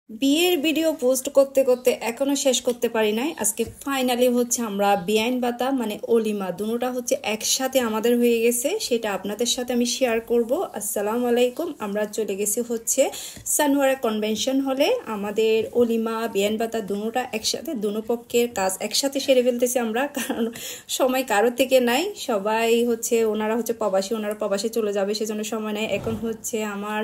বিয়ের video post করতে করতে এখনো শেষ করতে পারি নাই। আজকে ফাইনালি হচ্ছে আমরা বিয়াইন বাতা মানে অলিমা দুটোটা হচ্ছে একসাথে আমাদের হয়ে গেছে, সেটা আপনাদের সাথে আমি শেয়ার করব। আসসালামু আলাইকুম। আমরা চলে গেছি হচ্ছে সানোয়ারা কনভেনশন হলে। আমাদের অলিমা বিয়াইন বাতা দুটোটা একসাথে, দুনো পক্ষের কাজ একসাথে সেরে ফেলতেছি আমরা, কারণ সময় কারোর থেকে নাই। সবাই হচ্ছে ওনারা হচ্ছে প্রবাসী, ওনারা প্রবাসে চলে যাবে, সেজন্য সময় নেই। এখন হচ্ছে আমার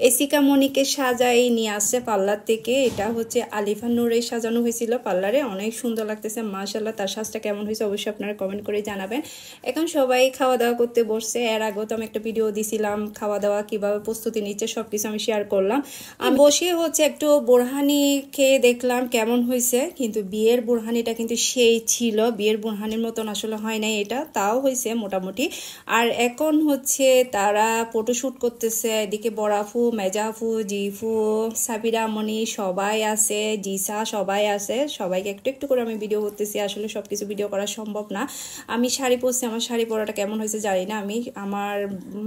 এসিকা মনিকে সাজাই নিয়ে আসছে পার্লার থেকে। এটা হচ্ছে আলিফা নূরে সাজানো হয়েছিল পার্লারে, অনেক সুন্দর লাগতেছে মাশাআল্লাহ। তার সাজটা কেমন হয়েছে অবশ্যই আপনারা কমেন্ট করে জানাবেন। এখন সবাই খাওয়া দাওয়া করতে বসছে। এর আগেও তো আমি একটা ভিডিও দিছিলাম খাওয়া দাওয়া কিভাবে প্রস্তুতি নিচ্ছে, সবকিছু আমি শেয়ার করলাম। আমি বসে হচ্ছে একটু বোরহানি খেয়ে দেখলাম কেমন হয়েছে, কিন্তু বিয়ের বোরহানিটা কিন্তু সেই ছিল, বিয়ের বোরহানির মতন আসলে হয় নাই এটা, তাও হয়েছে মোটামুটি। আর এখন হচ্ছে তারা ফটোশুট করতেছে, এদিকে বড়াফু, মেজাফু, জিফু, সাবিরা মনি সবাই আছে, জিসা সবাই আছে। সবাইকে একটু একটু করে আমি ভিডিও করতেছি, আসলে সবকিছু ভিডিও করা সম্ভব না। আমি শাড়ি পরছি, আমার শাড়ি পরাটা কেমন হয়েছে জানি না। আমার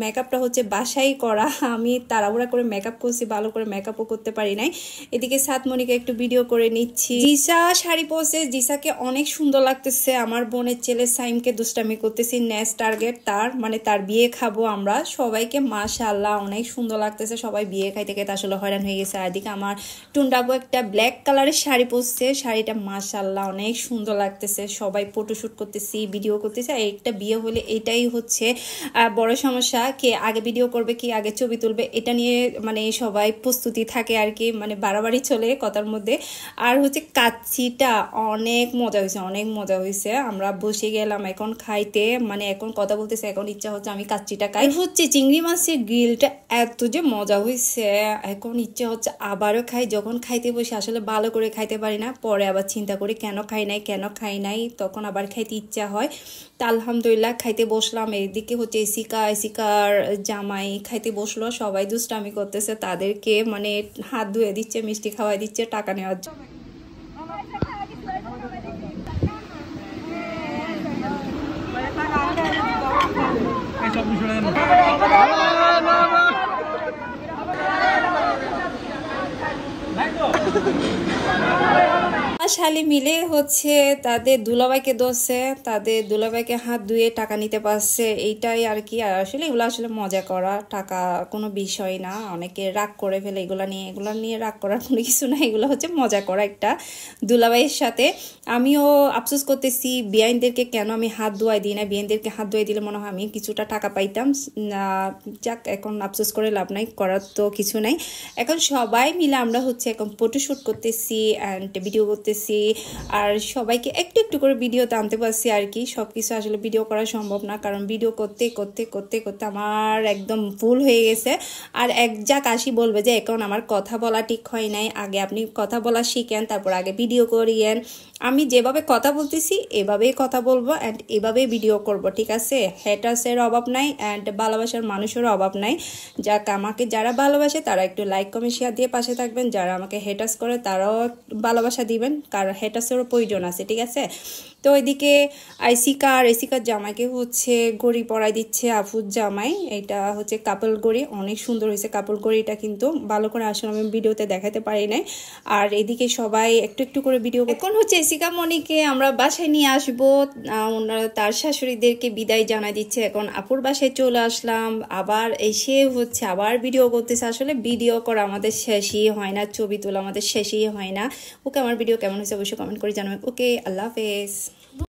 মেকআপটা হচ্ছে বাসাই করা, আমি তাড়াহুড়া করে মেকআপ করছি, ভালো করে মেকআপও করতে পারি নাই। এদিকে সাতমণিকে একটু ভিডিও করে নিচ্ছি। জিসা শাড়ি পরছে, জিসাকে অনেক সুন্দর লাগতেছে। আমার বোনের ছেলে সাইমকে দুষ্টামি করতেছি, নেক্সট টার্গেট তার, মানে তার বিয়ে খাবো আমরা সবাইকে। মাশাআল্লাহ অনেক সুন্দর লাগতেছে, সবাই বিয়ে খাইতে খাইতে আসলে হয়রান হয়ে গেছে। আর এদিকে আমার টুন্ডাবু একটা ব্ল্যাক কালারের শাড়ি পরছে, শাড়িটা মাশাআল্লাহ অনেক সুন্দর লাগতেছে। সবাই ফটোশুট করতেছি, ভিডিও করতেছি। আর একটা বিয়ে হলে এটাই হচ্ছে বড় সমস্যা, কে আগে ভিডিও করবে, কি আগে ছবি তুলবে, এটা নিয়ে মানে সবাই প্রস্তুতি থাকে আর কি, মানে বাড়াবাড়ি চলে কথার মধ্যে। আর হচ্ছে কাচ্চিটা অনেক মজা হয়েছে, অনেক মজা হয়েছে। আমরা বসে গেলাম এখন খাইতে, মানে এখন কথা বলতেছে, এখন ইচ্ছা হচ্ছে আমি কাচ্চিটা খাই। হচ্ছে চিংড়ি মাছের গ্রিলটা এত যে মজা হয়েছে, এখন ইচ্ছা হচ্ছে আবারও খাই। যখন খাইতে বসে আসলে ভালো করে খাইতে পারি না, পরে আবার চিন্তা করি কেন খাই নাই কেন খাই নাই, তখন আবার খাইতে ইচ্ছা হয়। তা আলহামদুলিল্লাহ খাইতে বসলাম। এদিকে হচ্ছে এসিকার জামাই খাইতে বসলো, সবাই দুষ্টামি করতেছে, তাদেরকে মানে হাত ধুয়ে দিচ্ছে, মিষ্টি খাওয়াই দিচ্ছে টাকা নেওয়ার জন্য। শালি মিলে হচ্ছে তাদের দুলাভাইকে দোষে, তাদের দুলাভাইকে হাত ধুয়ে টাকা নিতে পারছে, এইটাই আর কি। আর আসলে এগুলো আসলে মজা করা, টাকা কোনো বিষয় না। অনেকে রাগ করে ফেলে এগুলো নিয়ে রাগ করার কোনো কিছু না, এগুলো হচ্ছে মজা করা একটা দুলাভাইয়ের সাথে। আমিও আফসোস করতেছি বিয়াইনদেরকে কেন আমি হাত ধোয়াই দিই না, বিয়াইনদেরকে হাত ধোয়াই দিলে মনে হয় আমি কিছুটা টাকা পাইতাম। যাক, এখন আফসোস করে লাভ নাই, করার তো কিছু নাই। এখন সবাই মিলে আমরা হচ্ছে এখন ফটোশ্যুট করতেছি অ্যান্ড ভিডিও করতেছি। আর সবাইকে একটু একটু করে ভিডিওতে আনতে পারছি আর কি। সব কিছু আসলে ভিডিও করা সম্ভব না, কারণ ভিডিও করতে করতে করতে করতে আমার একদম ফুল হয়ে গেছে। আর এক যা কাশি বলবে যে এখন আমার কথা বলা ঠিক হয় নাই, আগে আপনি কথা বলা শিখেন, তারপর আগে ভিডিও করিয়েন। আমি যেভাবে কথা বলতেছি এভাবেই কথা বলবো অ্যান্ড এভাবেই ভিডিও করব, ঠিক আছে? হ্যাটার্সের অভাব নাই অ্যান্ড ভালোবাসার মানুষেরও অভাব নাই। যাক, আমাকে যারা ভালোবাসে তারা একটু লাইক কমেন্ট শেয়ার দিয়ে পাশে থাকবেন, যারা আমাকে হেটার্স করে তারাও ভালোবাসা দিবেন, কারণ হেটার্সেরও প্রয়োজন আছে, ঠিক আছে? তো এদিকে এসিকার জামাইকে হচ্ছে ঘড়ি পরাই দিচ্ছে আফুর জামাই। এটা হচ্ছে কাপল ঘড়ি, অনেক সুন্দর হয়েছে কাপল ঘড়িটা, কিন্তু ভালো করে আসলে আমি ভিডিওতে দেখাতে পারি নাই। আর এদিকে সবাই একটু একটু করে ভিডিও। এখন হচ্ছে এসিকা মনিকে আমরা বাসায় নিয়ে আসবো, তার শাশুড়িদেরকে বিদায় জানাই দিচ্ছে। এখন আপুর বাসায় চলে আসলাম, আবার এসে হচ্ছে আবার ভিডিও করতেছে। আসলে ভিডিও করা আমাদের শেষই হয় না, ছবি তোলা আমাদের শেষই হয় না। ওকে, আমার ভিডিও কেমন হয়েছে অবশ্যই কমেন্ট করে জানাবেন। ওকে, আল্লাহ হাফেজ।